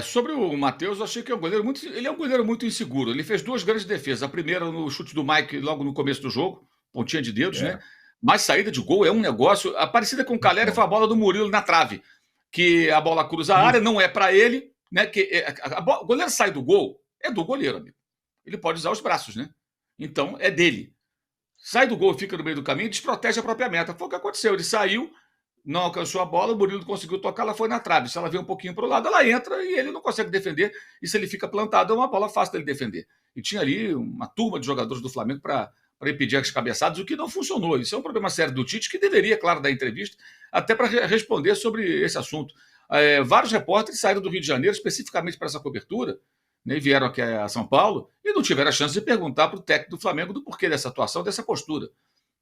Sobre o Matheus, eu achei que ele é um goleiro muito inseguro. Ele fez duas grandes defesas. A primeira no chute do Mike logo no começo do jogo, pontinha de dedos, né? É, Mas saída de gol é um negócio. A parecida com o Caleri foi então. a bola do Murilo na trave, que a bola cruza a área, Isso. não é para ele, né? O goleiro sai do gol, é do goleiro, amigo. Ele pode usar os braços, né? Então é dele. Sai do gol, fica no meio do caminho, desprotege a própria meta. Foi o que aconteceu. Ele saiu, não alcançou a bola, o Murilo conseguiu tocar, ela foi na trave. Se ela vem um pouquinho para o lado, ela entra e ele não consegue defender. E se ele fica plantado, é uma bola fácil dele defender. E tinha ali uma turma de jogadores do Flamengo para impedir as cabeçadas, o que não funcionou. Isso é um problema sério do Tite, que deveria, claro, dar entrevista, até para responder sobre esse assunto. Vários repórteres saíram do Rio de Janeiro especificamente para essa cobertura, né, e vieram aqui a São Paulo e não tiveram a chance de perguntar para o técnico do Flamengo do porquê dessa atuação, dessa postura.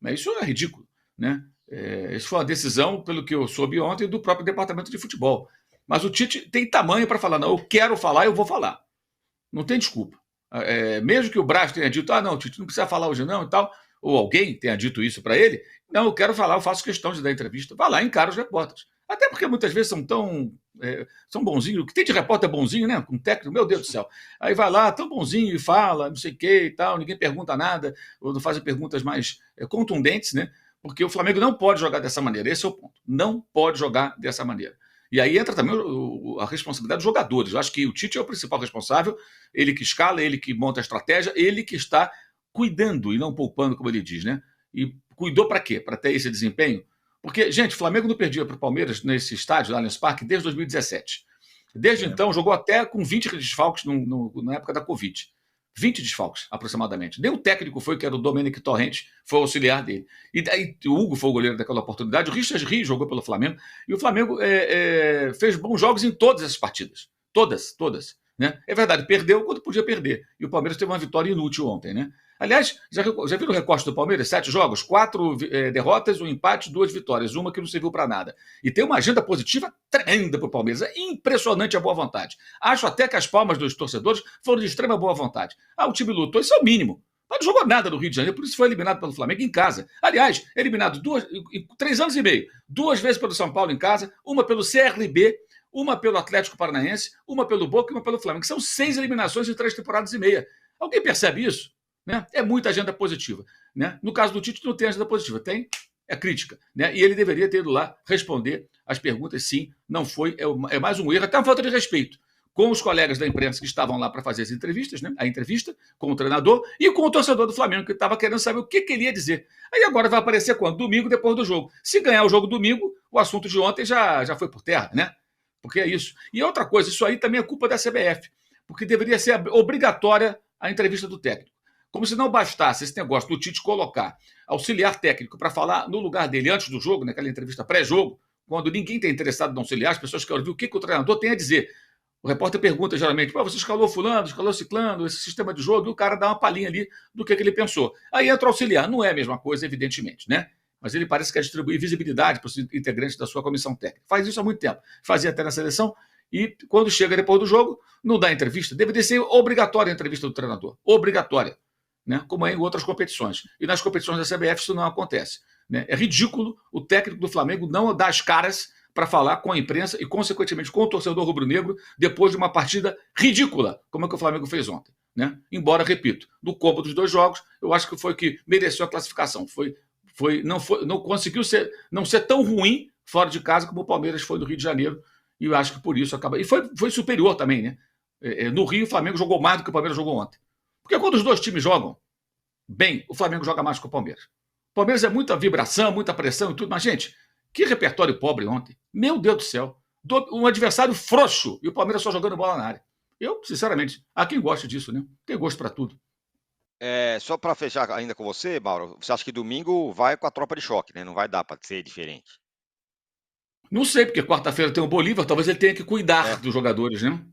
Mas isso é ridículo, né? Isso foi uma decisão, pelo que eu soube ontem, do próprio departamento de futebol. Mas o Tite tem tamanho para falar, não, eu quero falar, eu vou falar. Não tem desculpa. Mesmo que o Braz tenha dito, não, Tite, não precisa falar hoje não e tal, ou alguém tenha dito isso para ele, não, eu quero falar, eu faço questão de dar entrevista. Vá lá, encara os repórteres. Até porque muitas vezes são bonzinhos, o que tem de repórter é bonzinho, né? Com técnico, meu Deus do céu. Aí vai lá, tão bonzinho e fala, não sei o que e tal, ninguém pergunta nada, ou não fazem perguntas mais contundentes, né? Porque o Flamengo não pode jogar dessa maneira, esse é o ponto. Não pode jogar dessa maneira. E aí entra também a responsabilidade dos jogadores. Eu acho que o Tite é o principal responsável, ele que escala, ele que monta a estratégia, ele que está cuidando e não poupando, como ele diz, né? E cuidou para quê? Para ter esse desempenho? Porque, gente, o Flamengo não perdia para o Palmeiras nesse estádio, lá no Parque, desde 2017. Desde É. então, jogou até com 20 desfalques na época da Covid. 20 desfalques, aproximadamente. Nem o técnico foi, que era o Domenic Torrente, foi o auxiliar dele. E daí o Hugo foi o goleiro daquela oportunidade, o Richard Rios jogou pelo Flamengo, e o Flamengo fez bons jogos em todas essas partidas. Todas, todas. Né? É verdade, perdeu quando podia perder. E o Palmeiras teve uma vitória inútil ontem, né? Aliás, já viram o recorte do Palmeiras? 7 jogos, 4 derrotas, um empate, 2 vitórias, uma que não serviu para nada. E tem uma agenda positiva tremenda para o Palmeiras. É impressionante a boa vontade. Acho até que as palmas dos torcedores foram de extrema boa vontade. O time lutou, isso é o mínimo. Mas não jogou nada no Rio de Janeiro, por isso foi eliminado pelo Flamengo em casa. Aliás, eliminado 3 anos e meio. 2 vezes pelo São Paulo em casa, uma pelo CRB, uma pelo Atlético Paranaense, uma pelo Boca e uma pelo Flamengo. São 6 eliminações em 3 temporadas e meia. Alguém percebe isso? Né? É muita agenda positiva. Né? No caso do Tite, não tem agenda positiva, tem crítica. Né? E ele deveria ter ido lá responder as perguntas, sim, não foi, é mais um erro, até uma falta de respeito com os colegas da imprensa que estavam lá para fazer as entrevistas, né? A entrevista com o treinador e com o torcedor do Flamengo, que estava querendo saber o que ele ia dizer. Aí agora vai aparecer quando? Domingo, depois do jogo. Se ganhar o jogo domingo, o assunto de ontem já foi por terra, né? Porque é isso. E outra coisa, isso aí também é culpa da CBF, porque deveria ser obrigatória a entrevista do técnico. Como se não bastasse esse negócio do Tite colocar auxiliar técnico para falar no lugar dele antes do jogo, naquela entrevista pré-jogo, quando ninguém está interessado no auxiliar, as pessoas querem ouvir o que o treinador tem a dizer. O repórter pergunta geralmente, você escalou fulano, escalou ciclano, esse sistema de jogo, e o cara dá uma palhinha ali do que ele pensou. Aí entra o auxiliar, não é a mesma coisa, evidentemente, né? Mas ele parece que quer distribuir visibilidade para os integrantes da sua comissão técnica. Faz isso há muito tempo. Fazia até na seleção, e quando chega depois do jogo, não dá entrevista. Deveria ser obrigatória a entrevista do treinador. Obrigatória. Né? Como é em outras competições. E nas competições da CBF isso não acontece. Né? É ridículo o técnico do Flamengo não dar as caras para falar com a imprensa e, consequentemente, com o torcedor rubro-negro depois de uma partida ridícula, como é que o Flamengo fez ontem. Né? Embora, repito, no combo dos 2 jogos, eu acho que foi que mereceu a classificação. Não conseguiu não ser tão ruim fora de casa como o Palmeiras foi no Rio de Janeiro, e eu acho que por isso acaba. E foi superior também, né? No Rio, o Flamengo jogou mais do que o Palmeiras jogou ontem. Porque quando os 2 times jogam bem, o Flamengo joga mais que o Palmeiras. O Palmeiras é muita vibração, muita pressão e tudo, mas, gente, que repertório pobre ontem. Meu Deus do céu. Um adversário frouxo e o Palmeiras só jogando bola na área. Eu, sinceramente, há quem gosta disso, né? Tem gosto para tudo. Só para fechar ainda com você, Mauro, você acha que domingo vai com a tropa de choque, né? Não vai dar para ser diferente. Não sei, porque quarta-feira tem o Bolívar, talvez ele tenha que cuidar É, dos jogadores, né?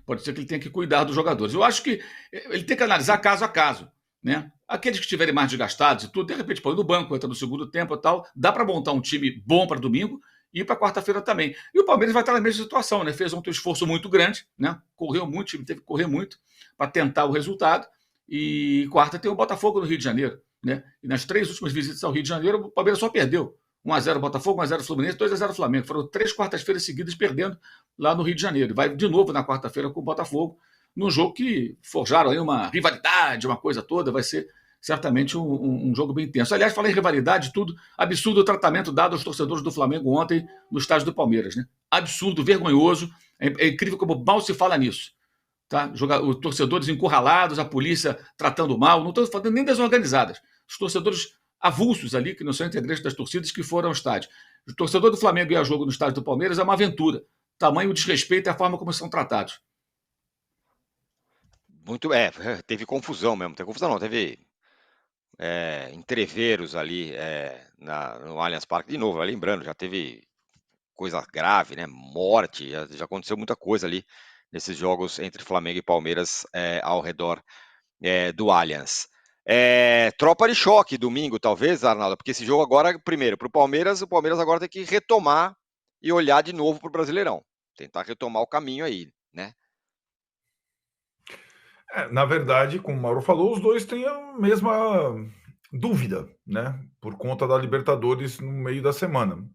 Pode ser que ele tenha que cuidar dos jogadores. Eu acho que ele tem que analisar caso a caso, né? Aqueles que estiverem mais desgastados e tudo, de repente põe no banco, entra no segundo tempo e tal. Dá para montar um time bom para domingo e para quarta-feira também. E o Palmeiras vai estar na mesma situação, né? Fez ontem um esforço muito grande, né? Correu muito, o time teve que correr muito para tentar o resultado. E quarta tem o Botafogo no Rio de Janeiro, né? E nas 3 últimas visitas ao Rio de Janeiro, o Palmeiras só perdeu. 1x0 Botafogo, 1x0 Fluminense, 2x0 Flamengo. Foram 3 quartas-feiras seguidas perdendo lá no Rio de Janeiro. Vai de novo na quarta-feira com o Botafogo, num jogo que forjaram aí uma rivalidade, uma coisa toda. Vai ser certamente um jogo bem intenso. Aliás, falei em rivalidade, tudo. Absurdo o tratamento dado aos torcedores do Flamengo ontem no estádio do Palmeiras, né? Absurdo, vergonhoso. É incrível como mal se fala nisso. Tá? Os torcedores encurralados, a polícia tratando mal, não estou falando nem das organizadas. Os torcedores avulsos ali, que não são integrantes das torcidas, que foram ao estádio. O torcedor do Flamengo ir a jogo no estádio do Palmeiras é uma aventura. Tamanho desrespeito é a forma como são tratados. Muito, teve confusão mesmo. Teve confusão não, teve entreveros ali no Allianz Parque. De novo, lembrando, já teve coisa grave, né? Morte, já aconteceu muita coisa ali nesses jogos entre Flamengo e Palmeiras ao redor do Allianz. Tropa de choque domingo, talvez, Arnaldo, porque esse jogo agora, primeiro, para o Palmeiras agora tem que retomar e olhar de novo para o Brasileirão. Tentar retomar o caminho aí, né? Na verdade, como o Mauro falou, os dois têm a mesma dúvida, né? Por conta da Libertadores no meio da semana.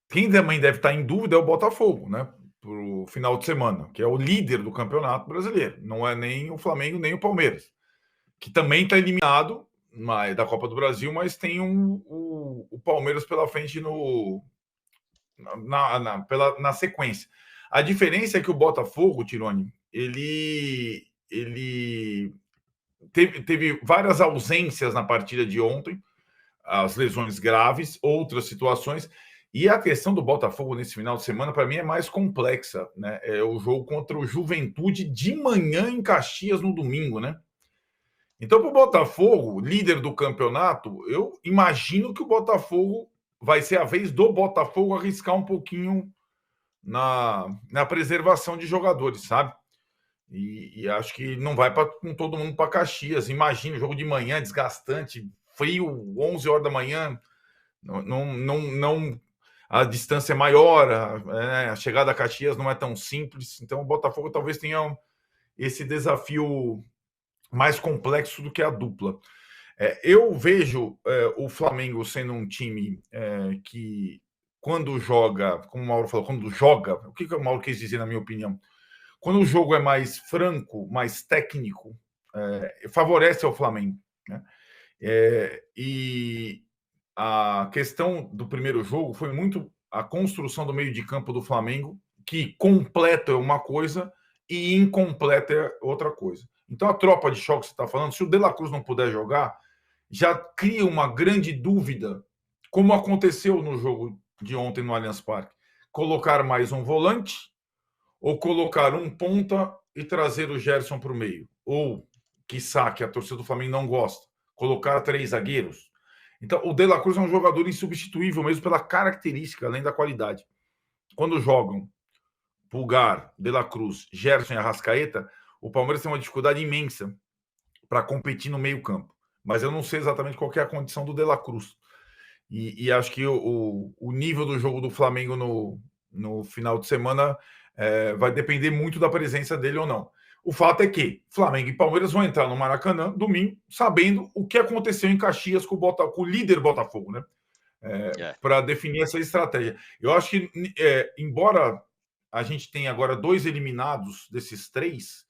Quem também deve estar em dúvida é o Botafogo, né? Para o final de semana, que é o líder do Campeonato Brasileiro. Não é nem o Flamengo, nem o Palmeiras. Que também está eliminado da Copa do Brasil, mas tem o Palmeiras pela frente na sequência. A diferença é que o Botafogo, Tironi, ele teve várias ausências na partida de ontem, as lesões graves, outras situações. E a questão do Botafogo nesse final de semana, para mim, é mais complexa, né? É o jogo contra o Juventude de manhã em Caxias no domingo, né? Então, para o Botafogo, líder do campeonato, eu imagino que o Botafogo vai ser a vez do Botafogo arriscar um pouquinho na preservação de jogadores, sabe? E acho que não vai com todo mundo para Caxias. Imagina o jogo de manhã, desgastante, frio, 11 horas da manhã. Não, a distância é maior, a chegada a Caxias não é tão simples. Então, o Botafogo talvez tenha esse desafio mais complexo do que a dupla. Eu vejo o Flamengo sendo um time que, quando joga, como o Mauro falou, quando joga, o que o Mauro quis dizer, na minha opinião? Quando o jogo é mais franco, mais técnico, favorece ao Flamengo, né? E a questão do primeiro jogo foi muito a construção do meio de campo do Flamengo, que completa uma coisa e incompleta é outra coisa. Então, a tropa de choque que você está falando, se o De La Cruz não puder jogar, já cria uma grande dúvida, como aconteceu no jogo de ontem no Allianz Parque. Colocar mais um volante ou colocar um ponta e trazer o Gerson para o meio. Ou, quiçá, que a torcida do Flamengo não gosta, colocar 3 zagueiros. Então, o De La Cruz é um jogador insubstituível mesmo pela característica, além da qualidade. Quando jogam Pulgar, De La Cruz, Gerson e Arrascaeta, o Palmeiras tem uma dificuldade imensa para competir no meio-campo. Mas eu não sei exatamente qual é a condição do De La Cruz. E acho que o nível do jogo do Flamengo no final de semana vai depender muito da presença dele ou não. O fato é que Flamengo e Palmeiras vão entrar no Maracanã domingo, sabendo o que aconteceu em Caxias com o líder Botafogo, né? Para definir essa estratégia. Eu acho que, embora a gente tenha agora 2 eliminados desses 3,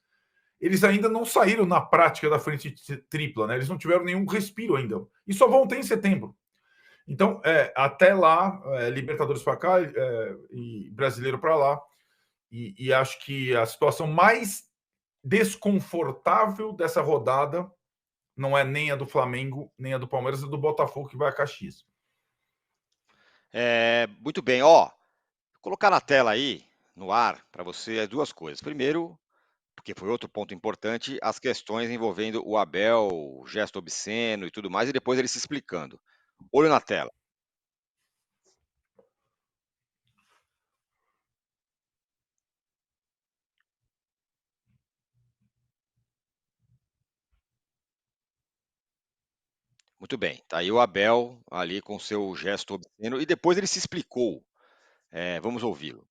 eles ainda não saíram na prática da frente tripla, né? Eles não tiveram nenhum respiro ainda. E só vão ter em setembro. Então, até lá, Libertadores para cá e Brasileiro para lá. E acho que a situação mais desconfortável dessa rodada não é nem a do Flamengo, nem a do Palmeiras, é do Botafogo que vai a Caxias. Muito bem, ó. Vou colocar na tela aí, no ar, para você, as 2 coisas. Primeiro, porque foi outro ponto importante, as questões envolvendo o Abel, o gesto obsceno e tudo mais, e depois ele se explicando. Olho na tela. Muito bem, tá aí o Abel ali com seu gesto obsceno, e depois ele se explicou. Vamos ouvi-lo.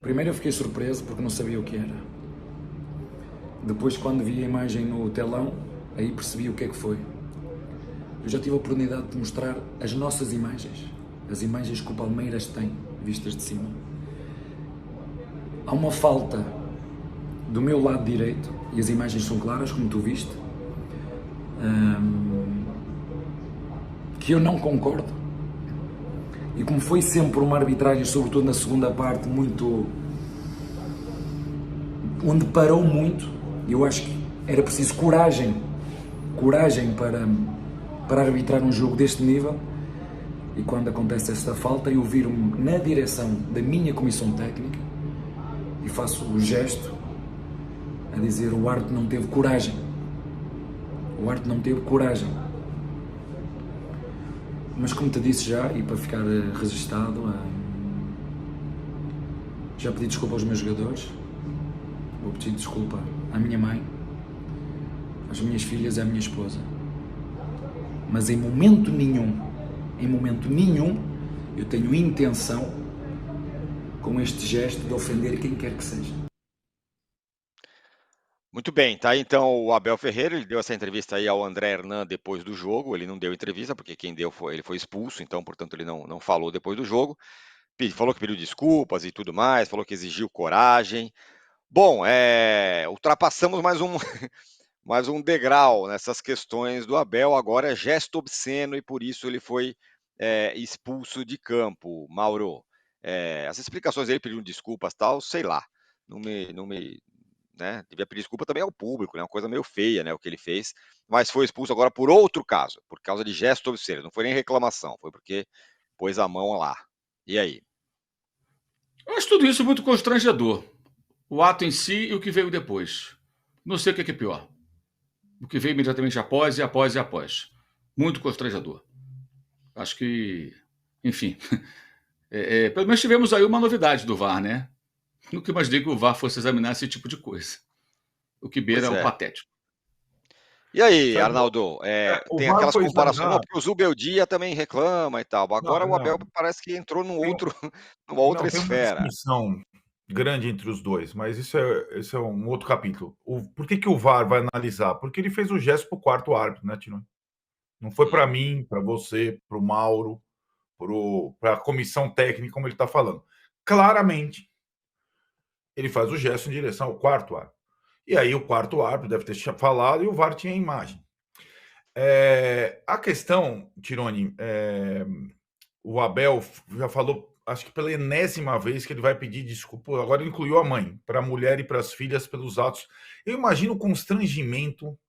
Primeiro eu fiquei surpreso porque não sabia o que era. Depois, quando vi a imagem no telão, aí percebi o que é que foi. eu já tive a oportunidade de mostrar as nossas imagens, as imagens que o Palmeiras tem, vistas de cima. Há uma falta do meu lado direito, e as imagens são claras, como tu viste, que eu não concordo. E como foi sempre uma arbitragem, sobretudo na segunda parte, muito... onde parou muito, eu acho que era preciso coragem para arbitrar um jogo deste nível. E quando acontece esta falta, eu viro-me na direção da minha comissão técnica e faço o gesto a dizer: o árbitro não teve coragem. O árbitro não teve coragem. Mas como te disse já, e para ficar registado, já pedi desculpa aos meus jogadores, vou pedir desculpa à minha mãe, às minhas filhas e à minha esposa. Mas em momento nenhum, eu tenho intenção, com este gesto, de ofender quem quer que seja. Muito bem, tá aí então o Abel Ferreira, ele deu essa entrevista aí ao André Hernan depois do jogo, ele não deu entrevista, porque quem deu ele foi expulso, então, portanto, ele não falou depois do jogo, falou que pediu desculpas e tudo mais, falou que exigiu coragem. Bom, ultrapassamos mais um degrau nessas questões do Abel, agora é gesto obsceno e por isso ele foi expulso de campo. Mauro, as explicações dele pedindo desculpas tal, sei lá, não me né, devia pedir desculpa também ao público, né, uma coisa meio feia, né, o que ele fez, mas foi expulso agora por outro caso, por causa de gesto obsceno, não foi nem reclamação, foi porque pôs a mão lá. E aí? Eu acho tudo isso muito constrangedor. O ato em si e o que veio depois. Não sei o que é pior. O que veio imediatamente após e após e após. Muito constrangedor. Acho que, enfim, pelo menos tivemos aí uma novidade do VAR, né? Nunca imaginei que o VAR fosse examinar esse tipo de coisa. O que beira Pois é é. um patético. E aí, Sabe, Arnaldo, o tem VAR aquelas foi comparações, não, examinado. porque o Zubeldia também reclama e tal. Agora o Abel Não. parece que entrou numa Não, outra tem uma esfera. distinção grande entre os dois, mas esse é um outro capítulo. Por que o VAR vai analisar? Porque ele fez o gesto para o quarto árbitro, né, Tino? Não foi para mim, para você, para o Mauro, para a comissão técnica, como ele está falando. Claramente, ele faz o gesto em direção ao quarto árbitro. E aí o quarto árbitro deve ter falado e o VAR tinha a imagem. A questão, Tironi, o Abel já falou, acho que pela enésima vez, que ele vai pedir desculpa. Agora ele incluiu a mãe, para a mulher e para as filhas, pelos atos. Eu imagino o constrangimento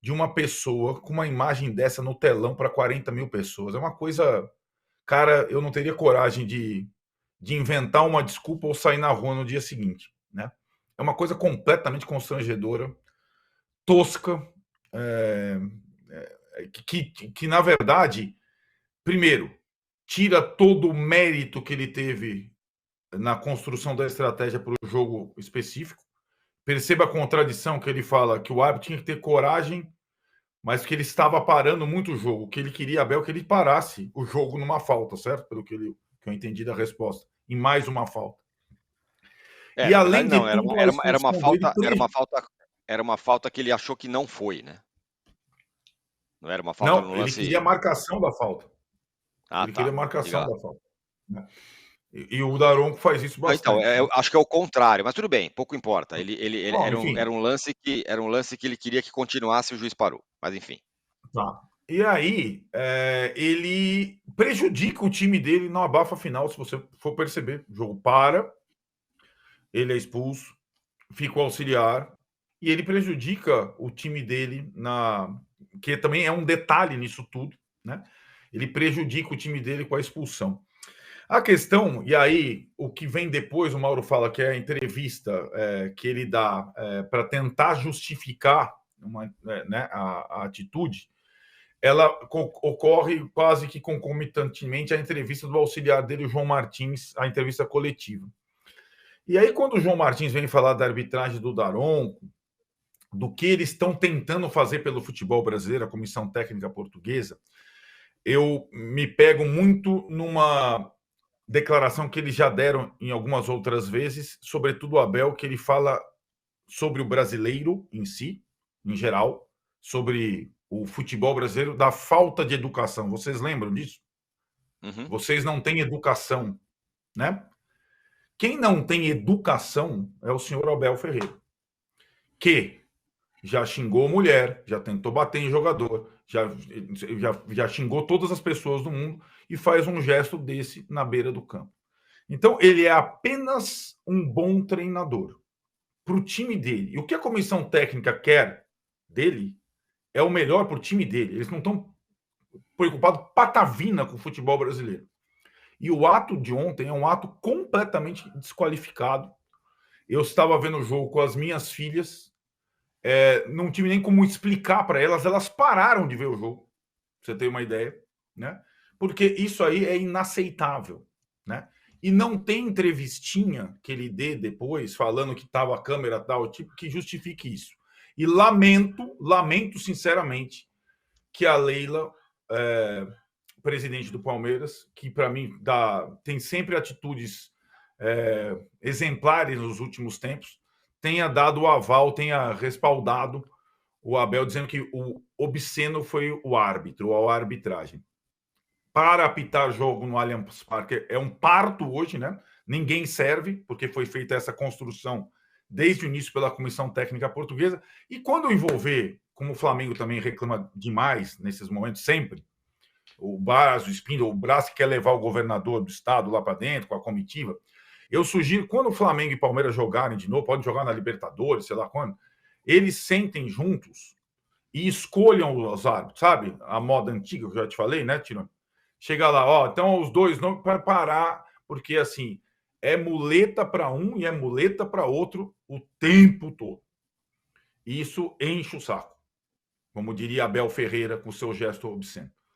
de uma pessoa com uma imagem dessa no telão para 40 mil pessoas. É uma coisa... Cara, eu não teria coragem de inventar uma desculpa ou sair na rua no dia seguinte, né? É uma coisa completamente constrangedora, tosca, que na verdade, primeiro, tira todo o mérito que ele teve na construção da estratégia para o jogo específico. Perceba a contradição que ele fala, que o árbitro tinha que ter coragem, mas que ele estava parando muito o jogo, que ele queria, Abel, que ele parasse o jogo numa falta, certo? Pelo que eu entendi da resposta. Em mais uma falta. E além de tudo, era uma falta que ele achou que não foi, né? Não era uma falta não, no ele lance... queria a marcação da falta. Ele queria a marcação da falta. E o Daronco faz isso bastante. Então, eu acho que é o contrário, mas tudo bem, pouco importa. Ele Bom, era um lance que ele queria que continuasse e o juiz parou. Mas enfim. Tá. E aí, ele prejudica o time dele no abafa final, se você for perceber. O jogo para, ele é expulso, fica o auxiliar, e ele prejudica o time dele, que também é um detalhe nisso tudo, né? Ele prejudica o time dele com a expulsão. A questão, e aí o que vem depois, o Mauro fala que é a entrevista que ele dá para tentar justificar a atitude, ela ocorre quase que concomitantemente à entrevista do auxiliar dele, o João Martins, a entrevista coletiva. E aí, quando o João Martins vem falar da arbitragem do Daronco, do que eles estão tentando fazer pelo futebol brasileiro, a comissão técnica portuguesa, eu me pego muito numa declaração que eles já deram em algumas outras vezes, sobretudo o Abel, que ele fala sobre o brasileiro em si, em geral, sobre o futebol brasileiro da falta de educação. Vocês lembram disso? Uhum. Vocês não têm educação, né? Quem não tem educação é o senhor Abel Ferreira, que já xingou mulher, já tentou bater em jogador, já xingou todas as pessoas do mundo e faz um gesto desse na beira do campo. Então, ele é apenas um bom treinador para o time dele. E o que a comissão técnica quer dele é o melhor para o time dele. Eles não estão preocupados patavina com o futebol brasileiro. E o ato de ontem é um ato completamente desqualificado. Eu estava vendo o jogo com as minhas filhas, não tive nem como explicar para elas, elas pararam de ver o jogo, pra você ter uma ideia, né? Porque isso aí é inaceitável, né? E não tem entrevistinha que ele dê depois, falando que estava a câmera tal, tipo, que justifique isso. E lamento sinceramente que a Leila, presidente do Palmeiras, que para mim tem sempre atitudes exemplares nos últimos tempos, tenha dado o aval, tenha respaldado o Abel, dizendo que o obsceno foi o árbitro, a arbitragem. Para apitar jogo no Allianz Parque é um parto hoje, né? Ninguém serve, porque foi feita essa construção desde o início pela comissão técnica portuguesa. E quando envolver, como o Flamengo também reclama demais nesses momentos, sempre, o Braz, o Spindle, o Braz que quer levar o governador do estado lá para dentro, com a comitiva, eu sugiro, quando o Flamengo e Palmeiras jogarem de novo, podem jogar na Libertadores, sei lá quando, eles sentem juntos e escolham os árbitros, sabe? A moda antiga que eu já te falei, né, Tirone? Chega lá, ó, então os dois não para parar, porque assim, é muleta para um e é muleta para outro o tempo todo. Isso enche o saco. Como diria Abel Ferreira com seu gesto obsceno.